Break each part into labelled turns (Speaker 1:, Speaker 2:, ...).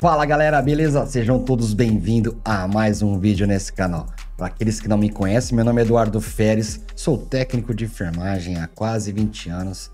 Speaker 1: Fala galera, beleza? Sejam todos bem-vindos a mais um vídeo nesse canal. Para aqueles que não me conhecem, meu nome é Eduardo Feres, sou técnico de enfermagem há quase 20 anos.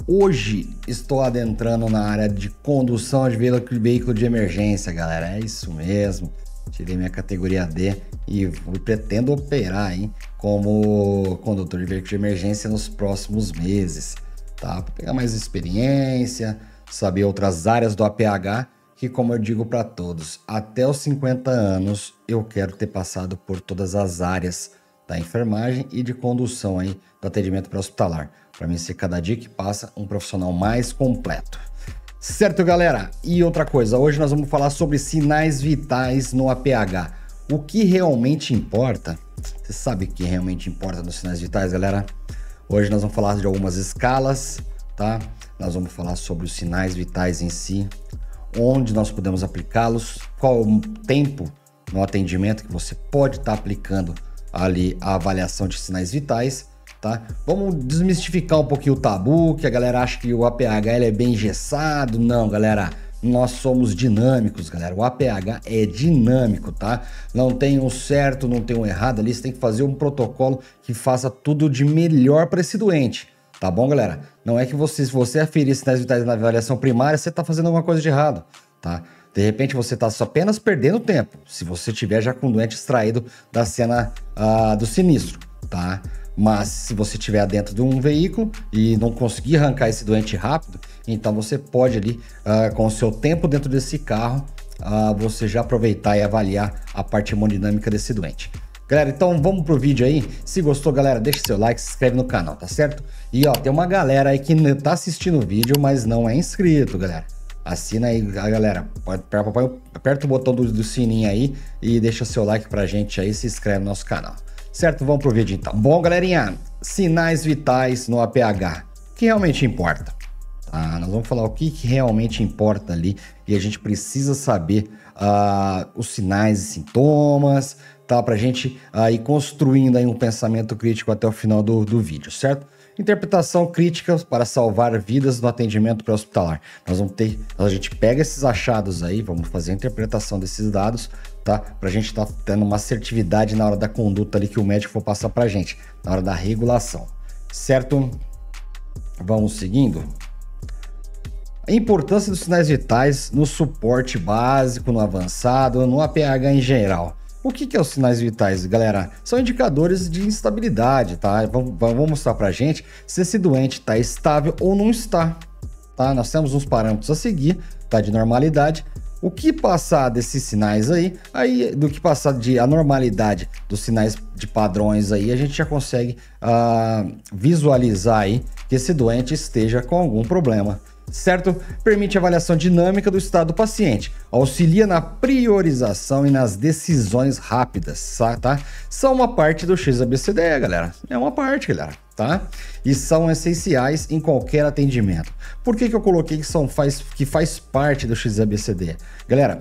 Speaker 1: Hoje estou adentrando na área de condução de veículo de emergência, galera. É isso mesmo, tirei minha categoria D e pretendo operar aí como condutor de veículo de emergência nos próximos meses, tá? Para pegar mais experiência, saber outras áreas do APH, que como eu digo para todos, até os 50 anos eu quero ter passado por todas as áreas da enfermagem e de condução aí do atendimento pré-hospitalar, para mim ser cada dia que passa um profissional mais completo. Certo, galera? E outra coisa, hoje nós vamos falar sobre sinais vitais no APH. O que realmente importa? Você sabe o que realmente importa nos sinais vitais, galera? Hoje nós vamos falar de algumas escalas, tá? Nós vamos falar sobre os sinais vitais em si, onde nós podemos aplicá-los, qual o tempo no atendimento que você pode estar aplicando ali a avaliação de sinais vitais, tá? Vamos desmistificar um pouquinho o tabu, que a galera acha que o APH ele é bem engessado. Não, galera, nós somos dinâmicos, galera. O APH é dinâmico, tá? Não tem um certo, não tem um errado ali, você tem que fazer um protocolo que faça tudo de melhor para esse doente. Tá bom, galera? Não é que se você aferir sinais vitais na avaliação primária, você tá fazendo alguma coisa de errado, tá? De repente você tá só apenas perdendo tempo, se você tiver já com o doente extraído da cena do sinistro, tá? Mas se você estiver dentro de um veículo e não conseguir arrancar esse doente rápido, então você pode ali, com o seu tempo dentro desse carro, você já aproveitar e avaliar a parte hemodinâmica desse doente. Galera, então vamos pro vídeo aí. Se gostou, galera, deixa seu like, se inscreve no canal, tá certo? E ó, tem uma galera aí que tá assistindo o vídeo, mas não é inscrito, galera. Assina aí, galera. Aperta o botão do sininho aí e deixa seu like pra gente aí, se inscreve no nosso canal. Certo? Vamos pro vídeo então. Bom, galerinha, sinais vitais no APH. O que realmente importa? Tá? Nós vamos falar o que realmente importa ali e a gente precisa saber os sinais e sintomas, tá? Pra gente ir construindo aí um pensamento crítico até o final do vídeo, certo? Interpretação crítica para salvar vidas no atendimento pré-hospitalar. A gente pega esses achados aí, vamos fazer a interpretação desses dados, tá? Pra gente tá tendo uma assertividade na hora da conduta ali que o médico for passar pra gente, na hora da regulação, certo? Vamos seguindo. A importância dos sinais vitais no suporte básico, no avançado, no APH em geral. O que é os sinais vitais, galera? São indicadores de instabilidade, tá? Vamos mostrar pra gente se esse doente está estável ou não está, tá? Nós temos uns parâmetros a seguir, tá? De normalidade. O que passar desses sinais aí do que passar de anormalidade dos sinais de padrões aí, a gente já consegue visualizar aí que esse doente esteja com algum problema. Certo? Permite avaliação dinâmica do estado do paciente, auxilia na priorização e nas decisões rápidas, tá? São uma parte do XABCDE, galera. É uma parte, galera, tá? E são essenciais em qualquer atendimento. Por que eu coloquei que faz parte do XABCDE? Galera,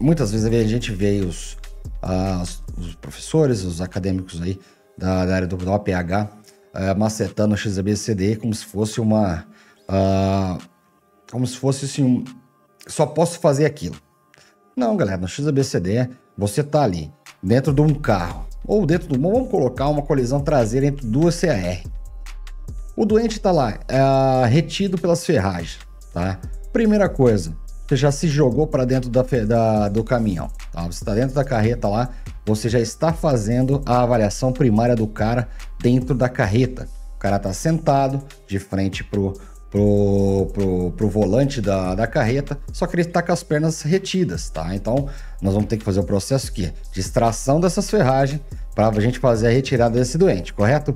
Speaker 1: muitas vezes a gente vê os professores, os acadêmicos aí da área do APH macetando o XABCDE como se fosse assim, só posso fazer aquilo. Não, galera, no XABCDE você tá ali dentro de um carro ou vamos colocar uma colisão traseira entre duas CAR. O doente tá lá retido pelas ferragens, tá? Primeira coisa, você já se jogou para dentro do caminhão, tá? Você está dentro da carreta lá, você já está fazendo a avaliação primária do cara dentro da carreta. O cara tá sentado de frente pro volante da carreta, só que ele tá com as pernas retidas, tá? Então, nós vamos ter que fazer o processo aqui de extração dessas ferragens para a gente fazer a retirada desse doente, correto?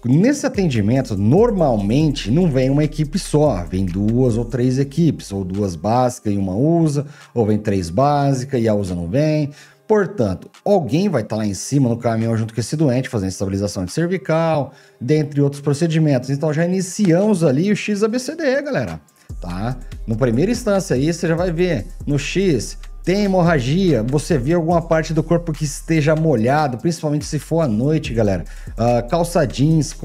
Speaker 1: Nesse atendimento, normalmente, não vem uma equipe só, vem 2 ou 3 equipes, ou 2 básicas e uma USA, ou vem 3 básicas e a USA não vem. Portanto, alguém vai estar lá em cima no caminhão junto com esse doente, fazendo estabilização de cervical, dentre outros procedimentos. Então já iniciamos ali o XABCDE, galera, tá? No primeira instância aí, você já vai ver no X, tem hemorragia, você vê alguma parte do corpo que esteja molhado, principalmente se for à noite, galera. Calça jeans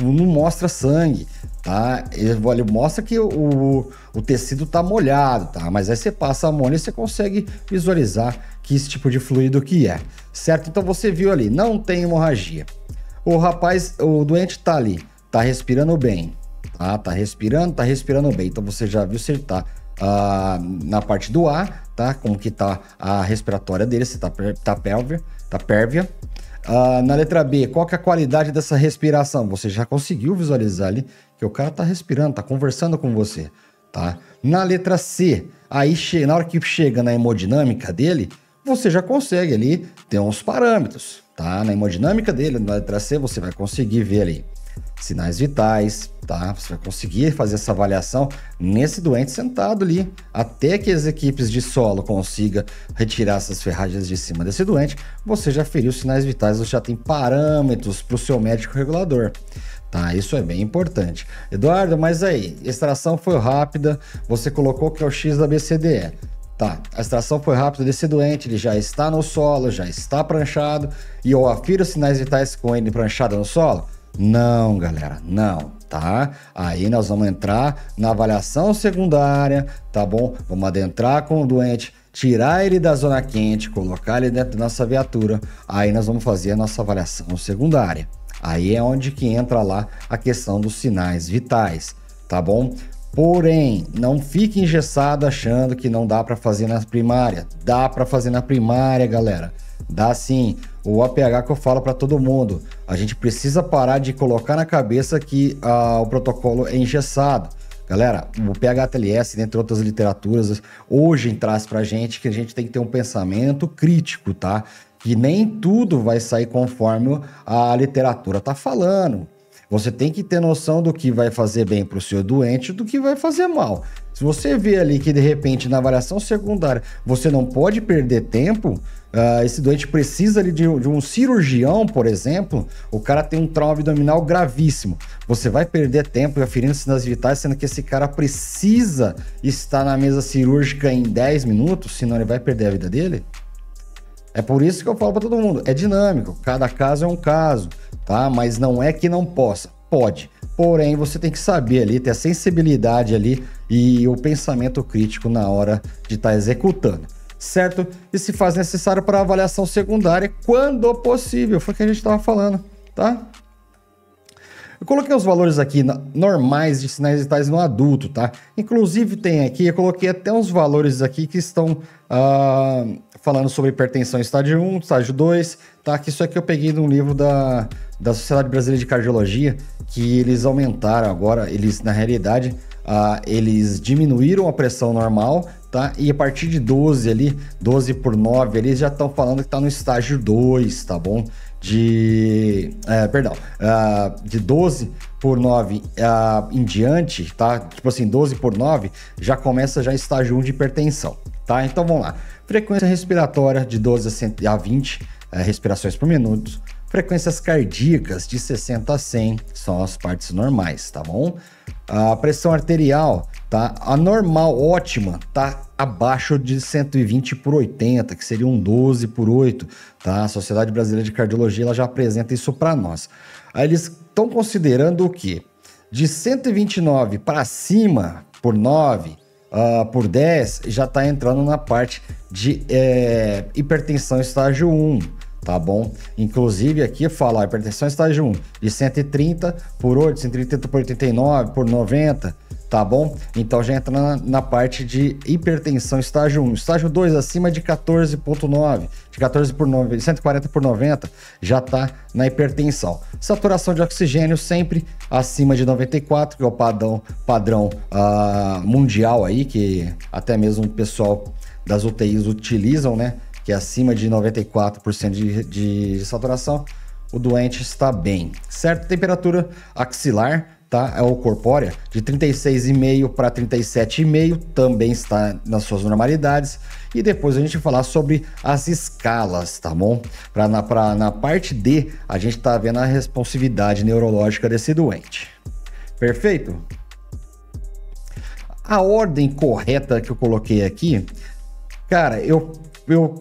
Speaker 1: não mostra sangue, tá? Ele mostra que o tecido tá molhado, tá? Mas aí você passa a mão e você consegue visualizar que esse tipo de fluido que é, certo? Então você viu ali, não tem hemorragia. O doente tá ali, tá respirando bem, tá? Tá respirando bem. Então você já viu se ele tá na parte do ar, tá? Como que tá a respiratória dele, se tá pérvia. Na letra B, qual que é a qualidade dessa respiração? Você já conseguiu visualizar ali que o cara tá respirando, tá conversando com você, tá? Na letra C, aí na hora que chega na hemodinâmica dele, você já consegue ali ter uns parâmetros, tá? Na hemodinâmica dele, na letra C, você vai conseguir ver ali sinais vitais, tá? Você vai conseguir fazer essa avaliação nesse doente sentado ali, até que as equipes de solo consigam retirar essas ferragens de cima desse doente, você já feriu os sinais vitais, você já tem parâmetros para o seu médico regulador. Tá, isso é bem importante. Eduardo, mas aí, extração foi rápida, você colocou que é o X da BCDE. Tá, a extração foi rápida desse doente, ele já está no solo, já está pranchado, e eu afiro os sinais vitais com ele pranchado no solo? Não, galera, não, tá? Aí nós vamos entrar na avaliação secundária, tá bom? Vamos adentrar com o doente, tirar ele da zona quente, colocar ele dentro da nossa viatura, aí nós vamos fazer a nossa avaliação secundária. Aí é onde que entra lá a questão dos sinais vitais, tá bom? Porém, não fique engessado achando que não dá para fazer na primária. Dá para fazer na primária, galera. Dá sim. O APH que eu falo para todo mundo, a gente precisa parar de colocar na cabeça que o protocolo é engessado. Galera, o PHTLS, entre outras literaturas, hoje traz pra gente que a gente tem que ter um pensamento crítico, tá? Que nem tudo vai sair conforme a literatura tá falando. Você tem que ter noção do que vai fazer bem para o seu doente e do que vai fazer mal. Se você vê ali que de repente na avaliação secundária você não pode perder tempo, esse doente precisa ali de um cirurgião, por exemplo, o cara tem um trauma abdominal gravíssimo. Você vai perder tempo aferindo sinais vitais, sendo que esse cara precisa estar na mesa cirúrgica em 10 minutos, senão ele vai perder a vida dele? É por isso que eu falo para todo mundo, é dinâmico, cada caso é um caso, tá? Mas não é que não possa, pode. Porém, você tem que saber ali, ter a sensibilidade ali e o pensamento crítico na hora de estar executando, certo? E se faz necessário para avaliação secundária, quando possível, foi o que a gente estava falando, tá? Eu coloquei os valores aqui normais de sinais vitais no adulto, tá? Inclusive tem aqui, eu coloquei até uns valores aqui que estão falando sobre hipertensão estágio 1, estágio 2, tá? Que isso aqui eu peguei de um livro da Sociedade Brasileira de Cardiologia, que eles aumentaram agora, eles na realidade, eles diminuíram a pressão normal, tá? E a partir de 12 ali, 12 por 9 ali, eles já estão falando que tá no estágio 2, tá bom? De 12 por 9 em diante, tá? Tipo assim, 12 por 9 já começa já estágio 1 de hipertensão, tá? Então vamos lá. Frequência respiratória de 12 a 20 respirações por minuto. Frequências cardíacas de 60 a 100 são as partes normais, tá bom? A pressão arterial, tá? A normal ótima tá abaixo de 120 por 80, que seria um 12 por 8, tá? A Sociedade Brasileira de Cardiologia ela já apresenta isso para nós. Aí eles estão considerando o quê? De 129 para cima por 9, por 10, já está entrando na parte de hipertensão estágio 1, tá bom? Inclusive aqui fala hipertensão estágio 1 de 130 por 8, 130 por 89, por 90, tá bom? Então já entra na parte de hipertensão estágio 1. Estágio 2 acima de 14,9, de 14 por 9, 140 por 90, já tá na hipertensão. Saturação de oxigênio sempre acima de 94, que é o padrão mundial aí, que até mesmo o pessoal das UTIs utilizam, né? Que é acima de 94% de saturação, o doente está bem, certo? Temperatura axilar, tá? É o corpórea, de 36,5 para 37,5, também está nas suas normalidades. E depois a gente vai falar sobre as escalas, tá bom? Na parte D, a gente tá vendo a responsividade neurológica desse doente. Perfeito? A ordem correta que eu coloquei aqui, cara, eu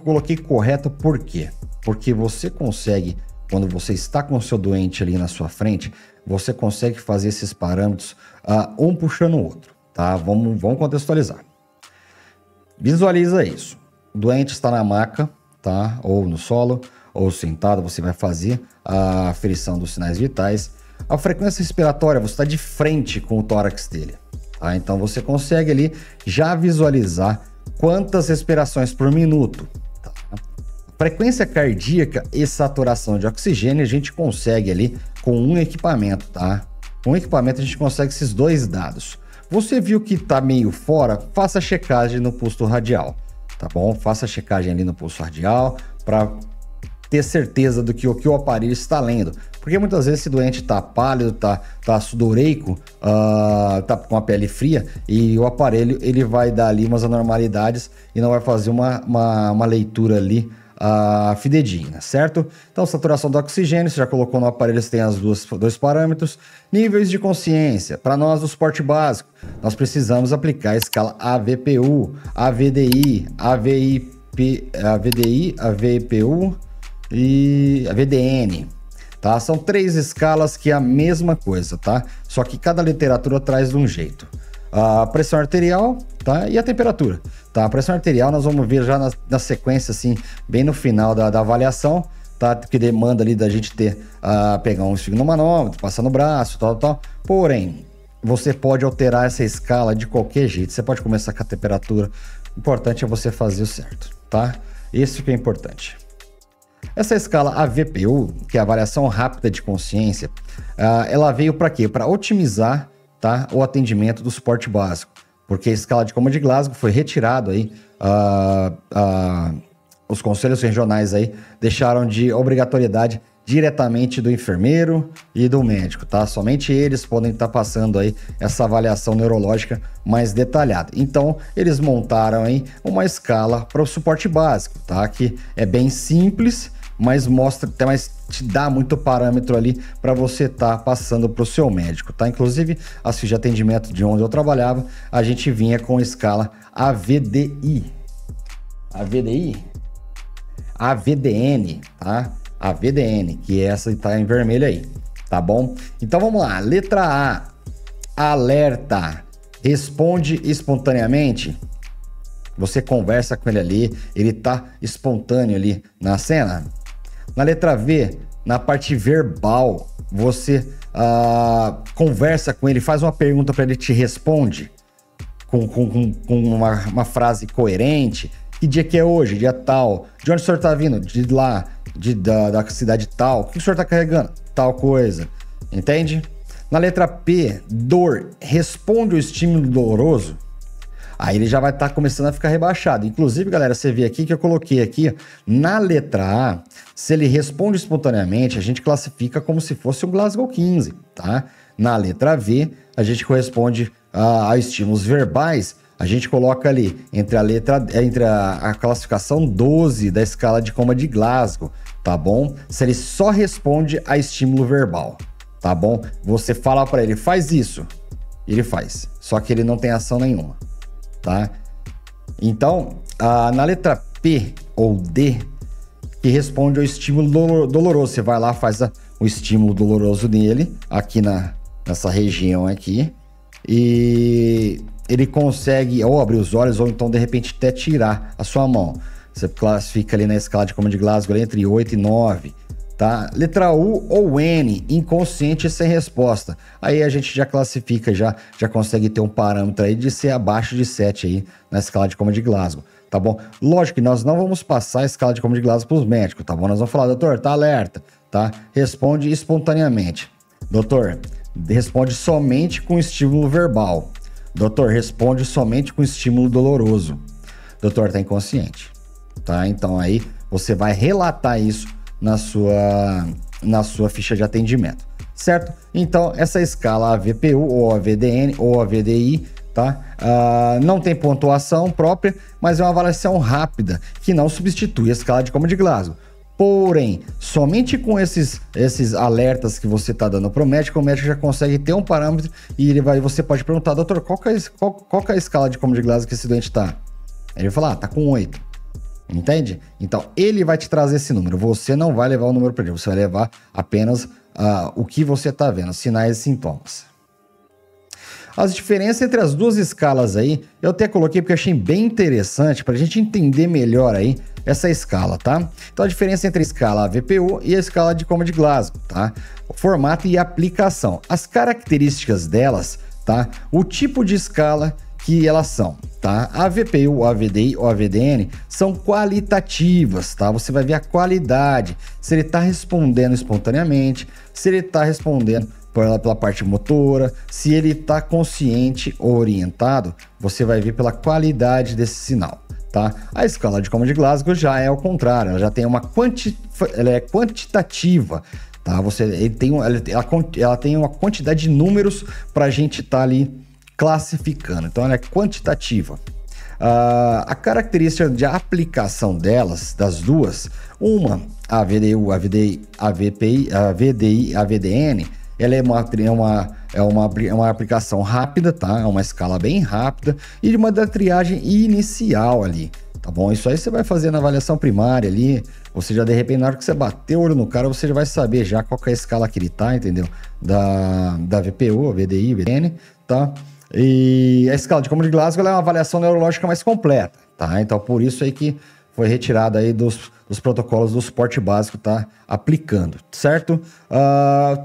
Speaker 1: coloquei correto por quê? Porque você consegue, quando você está com o seu doente ali na sua frente, você consegue fazer esses parâmetros um puxando o outro, tá? Vamos contextualizar. Visualiza isso. O doente está na maca, tá? Ou no solo, ou sentado, você vai fazer a aferição dos sinais vitais. A frequência respiratória, você está de frente com o tórax dele, tá? Então você consegue ali já visualizar quantas respirações por minuto. Tá? Frequência cardíaca e saturação de oxigênio a gente consegue ali com um equipamento, tá? Com um equipamento a gente consegue esses dois dados. Você viu que tá meio fora? Faça a checagem no pulso radial, tá bom? Faça a checagem ali no pulso radial para ter certeza do que o aparelho está lendo. Porque muitas vezes esse doente tá pálido, tá sudoreico, tá com a pele fria e o aparelho ele vai dar ali umas anormalidades e não vai fazer uma leitura ali fidedigna, certo? Então, saturação do oxigênio, você já colocou no aparelho, você tem dois parâmetros. Níveis de consciência, para nós do suporte básico, nós precisamos aplicar a escala AVPU, AVDI, AVPU e AVDN, tá? São 3 escalas que é a mesma coisa, tá? Só que cada literatura traz de um jeito. A pressão arterial, tá? E a temperatura, tá? A pressão arterial nós vamos ver já na sequência, assim, bem no final da avaliação, tá? Que demanda ali da gente pegar um esfigmomanômetro, passar no braço, tal. Porém, você pode alterar essa escala de qualquer jeito. Você pode começar com a temperatura. O importante é você fazer o certo, tá? Isso que é importante. Essa escala AVPU, que é a variação rápida de consciência, ela veio para quê? Para otimizar, tá, o atendimento do suporte básico, porque a escala de Coma de Glasgow foi retirado aí, os conselhos regionais aí deixaram de obrigatoriedade diretamente do enfermeiro e do médico, tá? Somente eles podem estar passando aí essa avaliação neurológica mais detalhada. Então, eles montaram aí uma escala para o suporte básico, tá? Que é bem simples, mas te dá muito parâmetro ali para você estar passando para o seu médico, tá? Inclusive, a ficha de atendimento de onde eu trabalhava, a gente vinha com a escala AVDI. AVDN, tá? AVDN, que essa está em vermelho aí, tá bom? Então vamos lá, letra A, alerta, responde espontaneamente. Você conversa com ele ali, ele tá espontâneo ali na cena. Na letra V, na parte verbal, você conversa com ele, faz uma pergunta para ele, te responde com uma frase coerente. Que dia que é hoje? Dia tal. De onde o senhor tá vindo? De lá, da cidade tal. O que o senhor tá carregando? Tal coisa. Entende? Na letra P, dor. Responde o estímulo doloroso. Aí ele já vai estar começando a ficar rebaixado. Inclusive, galera, você vê aqui que eu coloquei aqui, na letra A, se ele responde espontaneamente, a gente classifica como se fosse um Glasgow 15, tá? Na letra V, a gente corresponde a estímulos verbais, a gente coloca ali entre a classificação 12 da escala de Coma de Glasgow, tá bom? Se ele só responde a estímulo verbal, tá bom? Você fala para ele, faz isso, ele faz, só que ele não tem ação nenhuma, tá? Então, na letra P ou D, que responde ao estímulo doloroso, você vai lá, faz o estímulo doloroso nele, aqui nessa região aqui, e ele consegue ou abrir os olhos ou então de repente até tirar a sua mão. Você classifica ali na escala de Coma de Glasgow entre 8 e 9, tá? Letra U ou N, inconsciente sem resposta. Aí a gente já classifica, já consegue ter um parâmetro aí de ser abaixo de 7 aí na escala de Coma de Glasgow, tá bom? Lógico que nós não vamos passar a escala de Coma de Glasgow para os médicos, tá bom? Nós vamos falar, doutor, tá alerta, tá? Responde espontaneamente. Doutor, responde somente com estímulo verbal. Doutor, responde somente com estímulo doloroso. Doutor, tá inconsciente, tá? Então aí você vai relatar isso na sua ficha de atendimento, certo? Então essa escala AVPU ou AVDN ou AVDI, tá? Não tem pontuação própria, mas é uma avaliação rápida que não substitui a escala de Coma de Glasgow. Porém, somente com esses alertas que você está dando para o médico já consegue ter um parâmetro e você pode perguntar, doutor, qual que é a escala de Coma de Glasgow que esse doente está? Ele vai falar, tá com 8. Entende? Então, ele vai te trazer esse número. Você não vai levar o número para ele, você vai levar apenas o que você está vendo, sinais e sintomas. As diferenças entre as duas escalas aí, eu até coloquei porque eu achei bem interessante para a gente entender melhor aí essa escala, tá? Então a diferença entre a escala AVPU e a escala de Coma de Glasgow, tá? O formato e aplicação. As características delas, tá? O tipo de escala que elas são, tá? A AVPU, a AVDI ou a AVDN são qualitativas, tá? Você vai ver a qualidade, se ele está respondendo espontaneamente, se ele está respondendo pela parte motora, se ele está consciente ou orientado, você vai ver pela qualidade desse sinal, tá? A escala de Coma de Glasgow já é o contrário, ela já tem ela é quantitativa, tá? Ela tem uma quantidade de números para a gente estar ali classificando, então ela é quantitativa. A característica de aplicação delas, das duas, a VDU, a VDI, a VPI, a VDI, a VDN, ela é uma aplicação rápida, tá? É uma escala bem rápida e de uma da triagem inicial ali, tá bom? Isso aí você vai fazer na avaliação primária ali, você já de repente na hora que você bater o olho no cara, você já vai saber já qual que é a escala que ele tá, entendeu? Da VPU, a VDI, VDN, tá? E a escala de Coma de Glasgow ela é uma avaliação neurológica mais completa, tá? Então por isso aí que foi retirada aí dos protocolos do suporte básico, tá aplicando, certo?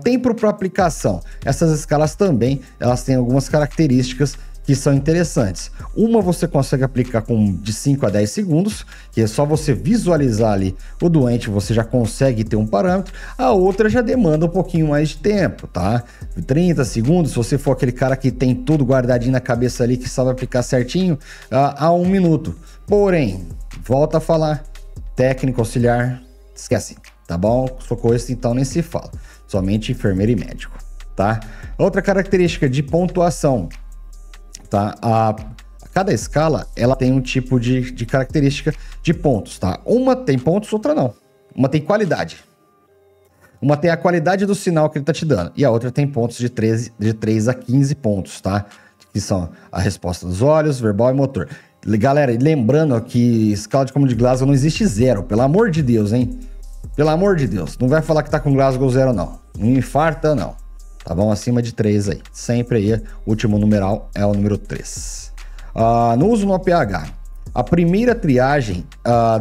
Speaker 1: Tempo para aplicação. Essas escalas também, elas têm algumas características que são interessantes. Uma você consegue aplicar de 5 a 10 segundos, que é só você visualizar ali o doente, você já consegue ter um parâmetro. A outra já demanda um pouquinho mais de tempo, tá? 30 segundos, se você for aquele cara que tem tudo guardadinho na cabeça ali, que sabe aplicar certinho, a 1 minuto. Porém, volta a falar, técnico auxiliar, esquece, tá bom? Socorrista então nem se fala, somente enfermeiro e médico, tá? Outra característica de pontuação, tá? Cada escala, ela tem um tipo de característica de pontos, tá? Uma tem pontos, outra não. Uma tem qualidade. Uma tem a qualidade do sinal que ele tá te dando, e a outra tem pontos de 3 a 15 pontos, tá? Que são a resposta dos olhos, verbal e motor. Galera, lembrando que escala de Coma de Glasgow não existe zero, pelo amor de Deus, hein? Pelo amor de Deus, não vai falar que tá com Glasgow 0 não, não infarta não, tá bom? Acima de 3 aí, sempre aí, o último numeral é o número 3. No uso no APH, a primeira triagem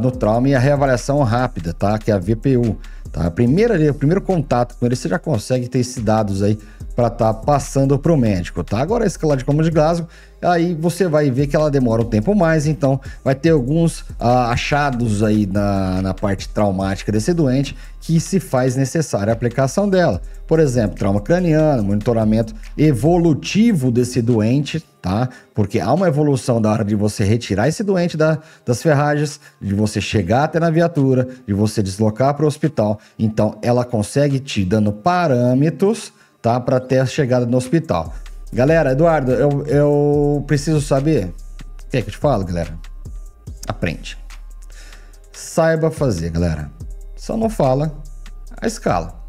Speaker 1: no trauma e a reavaliação rápida, tá? Que é a VPU, tá? O primeiro contato com ele, você já consegue ter esses dados aí para estar passando para o médico, tá? Agora a escala de Coma de Glasgow, aí você vai ver que ela demora um tempo mais, então vai ter alguns achados aí na parte traumática desse doente que se faz necessária a aplicação dela. Por exemplo, trauma craniano, monitoramento evolutivo desse doente, tá? Porque há uma evolução da hora de você retirar esse doente das ferragens, de você chegar até na viatura, de você deslocar para o hospital. Então, ela consegue te dando parâmetros, tá? Para ter a chegada no hospital. Galera, Eduardo, eu preciso saber. O que é que eu te falo, galera? Aprende. Saiba fazer, galera. Só não fala a escala,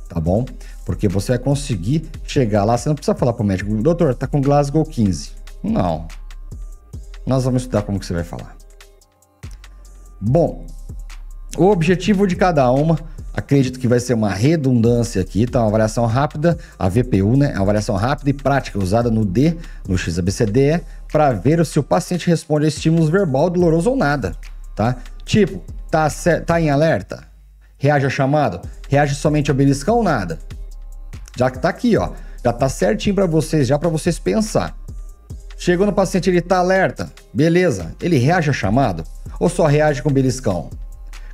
Speaker 1: tá bom? Porque você vai conseguir chegar lá, você não precisa falar pro médico, doutor, tá com Glasgow 15. Não. Nós vamos estudar como que você vai falar. Bom, o objetivo de cada uma, acredito que vai ser uma redundância aqui, tá? Uma avaliação rápida, a VPU, né? A avaliação rápida e prática usada no XABCDE para ver se o paciente responde a estímulos verbal, doloroso ou nada, tá? Tipo, tá em alerta? Reage ao chamado? Reage somente ao beliscão ou nada? Já que tá aqui, ó, já tá certinho para vocês pensar. Chegou no paciente, ele tá alerta, beleza? Ele reage ao chamado ou só reage com beliscão?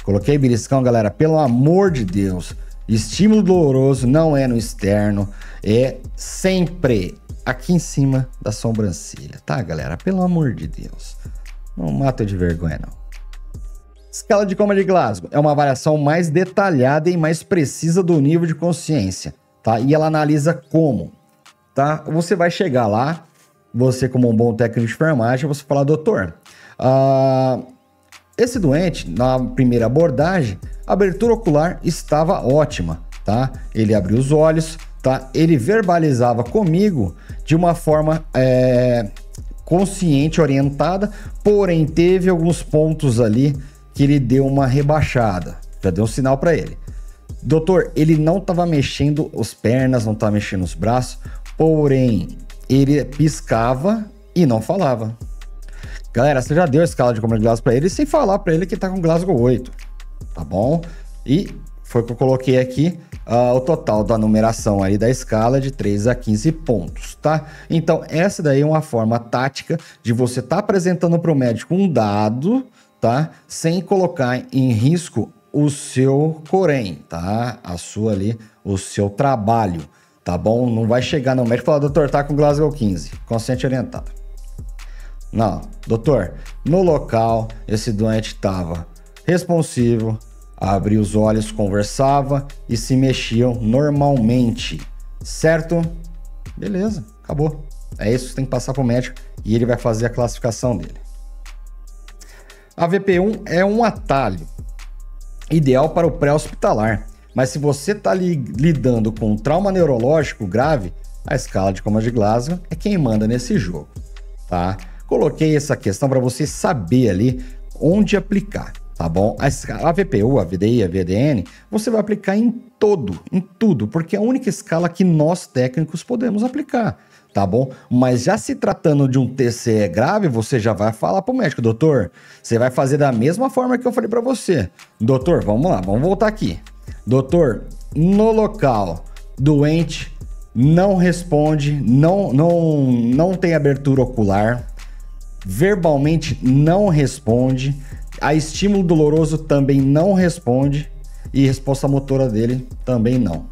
Speaker 1: Coloquei beliscão, galera, pelo amor de Deus. Estímulo doloroso não é no externo, é sempre aqui em cima da sobrancelha, tá, galera? Pelo amor de Deus. Não mata de vergonha, não. Escala de Coma de Glasgow é uma avaliação mais detalhada e mais precisa do nível de consciência, tá? E ela analisa como, tá? Você vai chegar lá, você como um bom técnico de enfermagem, você fala, doutor, esse doente, na primeira abordagem, a abertura ocular estava ótima, tá? Ele abriu os olhos, tá? Ele verbalizava comigo de uma forma consciente, orientada, porém teve alguns pontos ali que ele deu uma rebaixada. Já deu um sinal para ele. Doutor, ele não estava mexendo as pernas, não estava mexendo os braços, porém ele piscava e não falava. Galera, você já deu a escala de comando de Glasgow para ele sem falar para ele que tá com Glasgow 8, tá bom? E foi o que eu coloquei aqui, o total da numeração aí da escala de 3 a 15 pontos, tá? Então, essa daí é uma forma tática de você estar apresentando para o médico um dado, tá? Sem colocar em risco o seu corém, tá? A sua ali, o seu trabalho, tá bom? Não vai chegar no médico e falar, doutor, tá com Glasgow 15, consciente orientado. Não, doutor, no local esse doente estava responsivo, abria os olhos, conversava e se mexiam normalmente, certo? Beleza, acabou. É isso que você tem que passar para o médico e ele vai fazer a classificação dele. A VP1 é um atalho ideal para o pré-hospitalar, mas se você está lidando com um trauma neurológico grave, a escala de comando de Glasgow é quem manda nesse jogo, tá? Coloquei essa questão para você saber ali onde aplicar, tá bom? A VPU, a VDI, a VDN, você vai aplicar em tudo, porque é a única escala que nós técnicos podemos aplicar, tá bom? Mas já se tratando de um TCE grave, você já vai falar pro médico, doutor, você vai fazer da mesma forma que eu falei para você. Doutor, vamos lá, vamos voltar aqui. Doutor, no local, doente não responde, não tem abertura ocular, verbalmente não responde, a estímulo doloroso também não responde e resposta motora dele também não.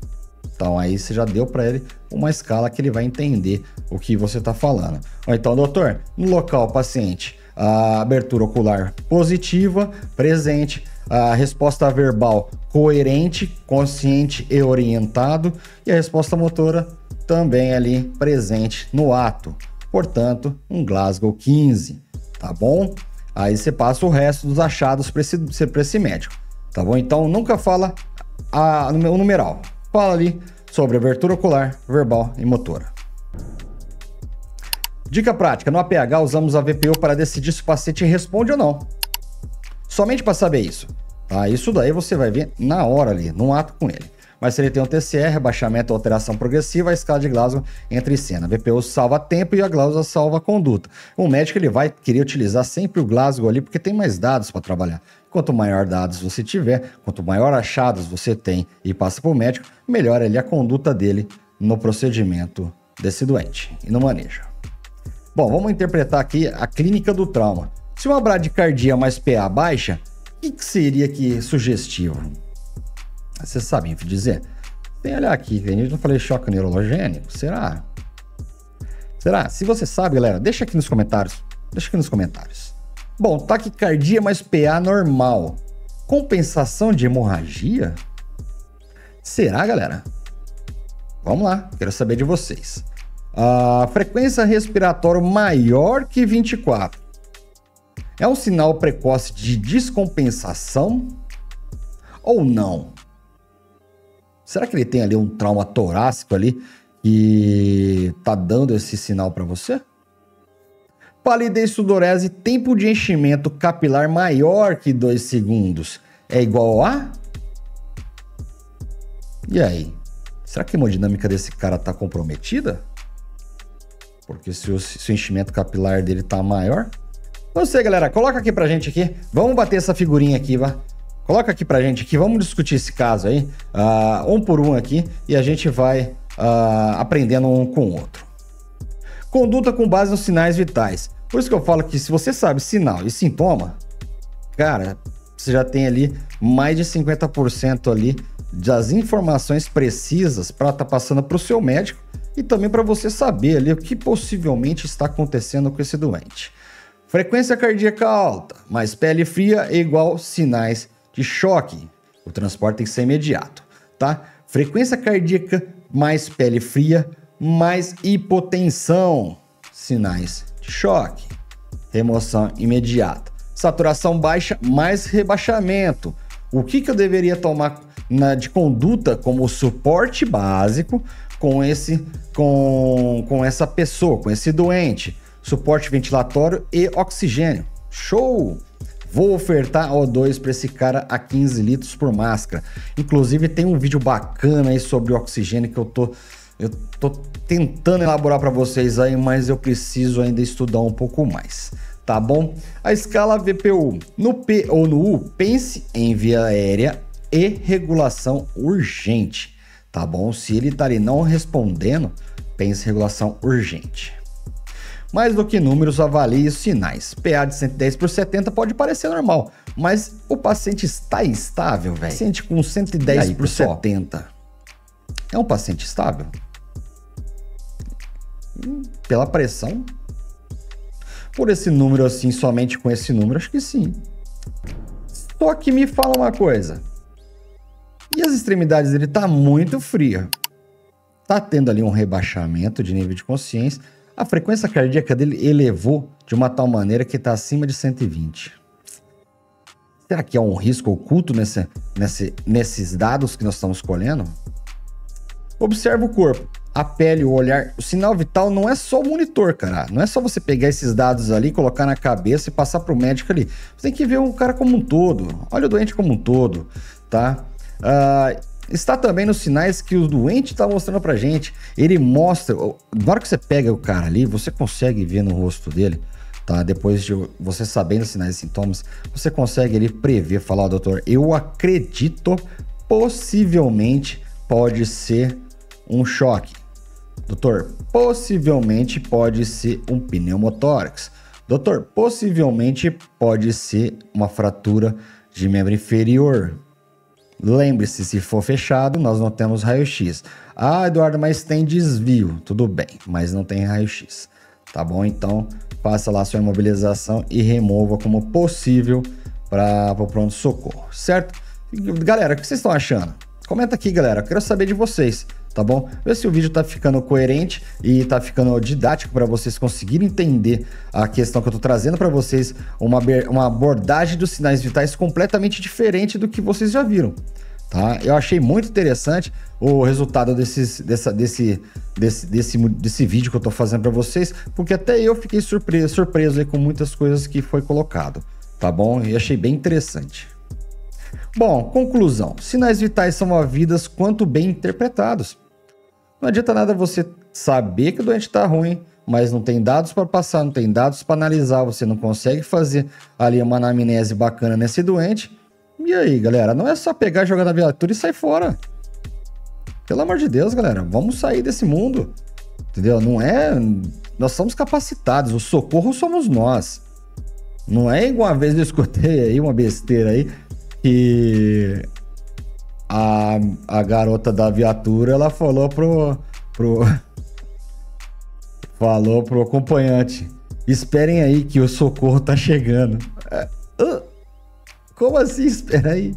Speaker 1: Então aí você já deu para ele uma escala que ele vai entender o que você está falando. Então, doutor, no local paciente, a abertura ocular positiva, presente, a resposta verbal coerente, consciente e orientado e a resposta motora também ali presente no ato. Portanto, um Glasgow 15, tá bom? Aí você passa o resto dos achados para esse médico, tá bom? Então, nunca fala o numeral. Fala ali sobre abertura ocular, verbal e motora. Dica prática, no APH usamos a VPU para decidir se o paciente responde ou não. Somente para saber isso, tá? Isso daí você vai ver na hora ali, no ato com ele. Mas se ele tem um TCE, rebaixamento ou alteração progressiva, a escala de Glasgow entra em cena. A VPU salva tempo e a Glasgow salva a conduta. O médico ele vai querer utilizar sempre o Glasgow ali, porque tem mais dados para trabalhar. Quanto maior dados você tiver, quanto maior achados você tem e passa para o médico, melhor ali a conduta dele no procedimento desse doente e no manejo. Bom, vamos interpretar aqui a clínica do trauma. Se uma bradicardia mais PA baixa, o que seria aqui sugestivo? Você sabe dizer? Tem olhar aqui, a gente não falei choque neurologênico, será? Será? Se você sabe, galera, deixa aqui nos comentários. Bom, taquicardia mais PA normal. Compensação de hemorragia? Será, galera? Vamos lá, quero saber de vocês. A frequência respiratória maior que 24. É um sinal precoce de descompensação ou não? Será que ele tem ali um trauma torácico ali que tá dando esse sinal para você? Palidez, sudorese, tempo de enchimento capilar maior que 2 segundos é igual a? E aí? Será que a hemodinâmica desse cara tá comprometida? Porque se o enchimento capilar dele tá maior? Não sei, galera. Coloca aqui pra gente aqui. Vamos bater essa figurinha aqui, vá. Coloca aqui pra gente aqui. Vamos discutir esse caso aí, um por um aqui, e a gente vai aprendendo um com o outro. Conduta com base nos sinais vitais. Por isso que eu falo que se você sabe sinal e sintoma, cara, você já tem ali mais de 50% ali das informações precisas para estar passando para o seu médico e também para você saber ali o que possivelmente está acontecendo com esse doente. Frequência cardíaca alta, mais pele fria é igual sinais de choque. O transporte tem que ser imediato, tá? Frequência cardíaca mais pele fria, mais hipotensão, sinais de choque. Remoção imediata. Saturação baixa, mais rebaixamento. O que eu deveria tomar de conduta como suporte básico com essa pessoa, com esse doente? suporte ventilatório e oxigênio. Show! Vou ofertar O2 para esse cara a 15 litros por máscara. Inclusive tem um vídeo bacana aí sobre oxigênio que eu tô tentando elaborar para vocês aí, mas eu preciso ainda estudar um pouco mais, tá bom? A escala VPU. No P ou no U, pense em via aérea e regulação urgente, tá bom? Se ele tá ali não respondendo, pense em regulação urgente. Mais do que números, avalie os sinais. PA de 110 por 70 pode parecer normal, mas o paciente está estável, velho. Paciente com 110 aí, por pessoal, 70 é um paciente estável? Pela pressão? Por esse número assim, somente com esse número, acho que sim. Só que me fala uma coisa. E as extremidades dele tá muito fria. Tá tendo ali um rebaixamento de nível de consciência. A frequência cardíaca dele elevou de uma tal maneira que está acima de 120. Será que há um risco oculto nesses dados que nós estamos colhendo? Observa o corpo, a pele, o olhar. O sinal vital não é só o monitor, cara. Não é só você pegar esses dados ali, colocar na cabeça e passar para o médico ali. Você tem que ver o cara como um todo. Olha o doente como um todo, tá? Está também nos sinais que o doente está mostrando pra gente. Ele mostra, na hora que você pega o cara ali, você consegue ver no rosto dele, tá? Depois de você sabendo os sinais e sintomas, você consegue ali prever, falar, ó, doutor, eu acredito, possivelmente pode ser um choque. Doutor, possivelmente pode ser um pneumotórax. Doutor, possivelmente pode ser uma fratura de membro inferior. Lembre-se, se for fechado, nós não temos raio-x. Ah, Eduardo, mas tem desvio. Tudo bem, mas não tem raio-x. Tá bom? Então, faça lá sua imobilização e remova como possível para o pronto-socorro, certo? Galera, o que vocês estão achando? Comenta aqui, galera. Eu quero saber de vocês, tá bom? Vê se o vídeo tá ficando coerente e tá ficando didático para vocês conseguirem entender a questão que eu tô trazendo para vocês, uma abordagem dos sinais vitais completamente diferente do que vocês já viram, tá? Eu achei muito interessante o resultado desse vídeo que eu tô fazendo para vocês, porque até eu fiquei surpreso aí com muitas coisas que foi colocado, tá bom? E achei bem interessante. Bom, conclusão. Sinais vitais são movidos quanto bem interpretados. Não adianta nada você saber que o doente está ruim, mas não tem dados para passar, não tem dados para analisar, você não consegue fazer ali uma anamnese bacana nesse doente. E aí, galera, não é só pegar, jogar na viatura e sair fora. Pelo amor de Deus, galera, vamos sair desse mundo. Entendeu? Não é... Nós somos capacitados, o socorro somos nós. Não é igual uma vez eu escutei aí uma besteira aí, que a garota da viatura, ela falou pro acompanhante: esperem aí que o socorro tá chegando. Como assim, espera aí?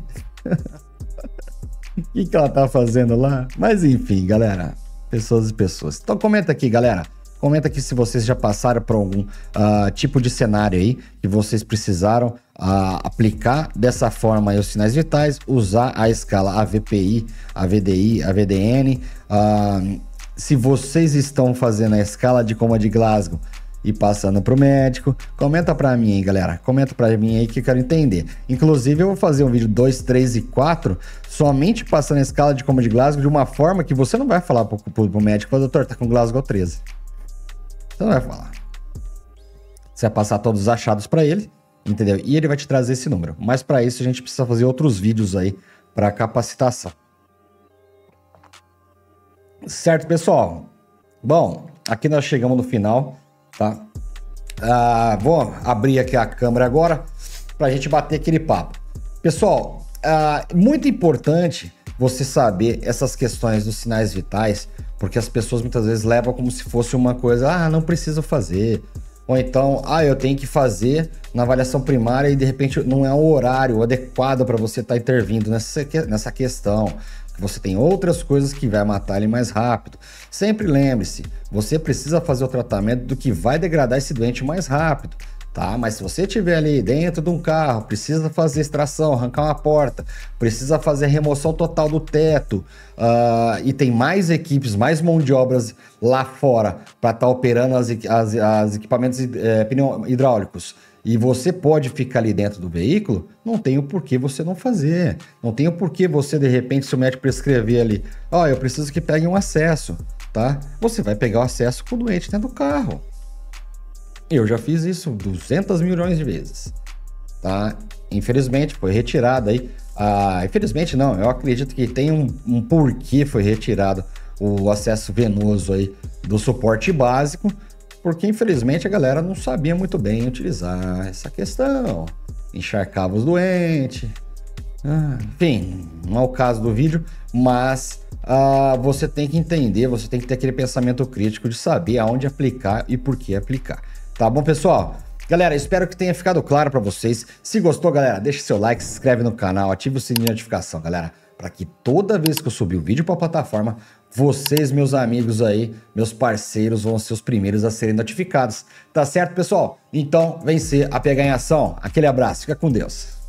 Speaker 1: O que ela tá fazendo lá? Mas enfim, galera, pessoas e pessoas. Então comenta aqui, galera. Comenta aqui se vocês já passaram por algum tipo de cenário aí que vocês precisaram aplicar dessa forma aí os sinais vitais, usar a escala AVPI, AVDI, AVDN. Se vocês estão fazendo a escala de coma de Glasgow e passando para o médico, comenta para mim aí, galera. Comenta para mim aí que eu quero entender. Inclusive eu vou fazer um vídeo 2, 3 e 4 somente passando a escala de coma de Glasgow de uma forma que você não vai falar pro médico: doutor, tá com Glasgow 13. Você não vai falar. Você vai passar todos os achados para ele, entendeu? E ele vai te trazer esse número. Mas para isso a gente precisa fazer outros vídeos aí para capacitação. Certo, pessoal? Bom, aqui nós chegamos no final, tá? Vou abrir aqui a câmera agora para a gente bater aquele papo. Pessoal, muito importante você saber essas questões dos sinais vitais, porque as pessoas muitas vezes levam como se fosse uma coisa: não preciso fazer. Ou então, eu tenho que fazer na avaliação primária e de repente não é o horário adequado para você estar intervindo nessa questão. Você tem outras coisas que vai matar ele mais rápido. Sempre lembre-se, você precisa fazer o tratamento do que vai degradar esse doente mais rápido, tá? Mas se você estiver ali dentro de um carro, precisa fazer extração, arrancar uma porta, precisa fazer a remoção total do teto, e tem mais equipes, mais mão de obras lá fora para estar operando as equipamentos hidráulicos, e você pode ficar ali dentro do veículo, não tem o porquê você não fazer. Não tem o porquê você, de repente, se o médico prescrever ali, ó, eu preciso que pegue um acesso, tá? Você vai pegar o acesso com o doente dentro do carro. Eu já fiz isso 200 milhões de vezes, tá? Infelizmente foi retirado aí. Infelizmente não, eu acredito que tem um porquê foi retirado o acesso venoso aí do suporte básico, porque infelizmente a galera não sabia muito bem utilizar essa questão, encharcava os doentes, enfim, não é o caso do vídeo, mas você tem que entender, você tem que ter aquele pensamento crítico de saber aonde aplicar e por que aplicar. Tá bom, pessoal? Galera, espero que tenha ficado claro para vocês. Se gostou, galera, deixa seu like, se inscreve no canal, ativa o sininho de notificação, galera, para que toda vez que eu subir o vídeo para a plataforma, vocês, meus amigos aí, meus parceiros, vão ser os primeiros a serem notificados. Tá certo, pessoal? Então, vem ser a pegar em ação. Aquele abraço, fica com Deus.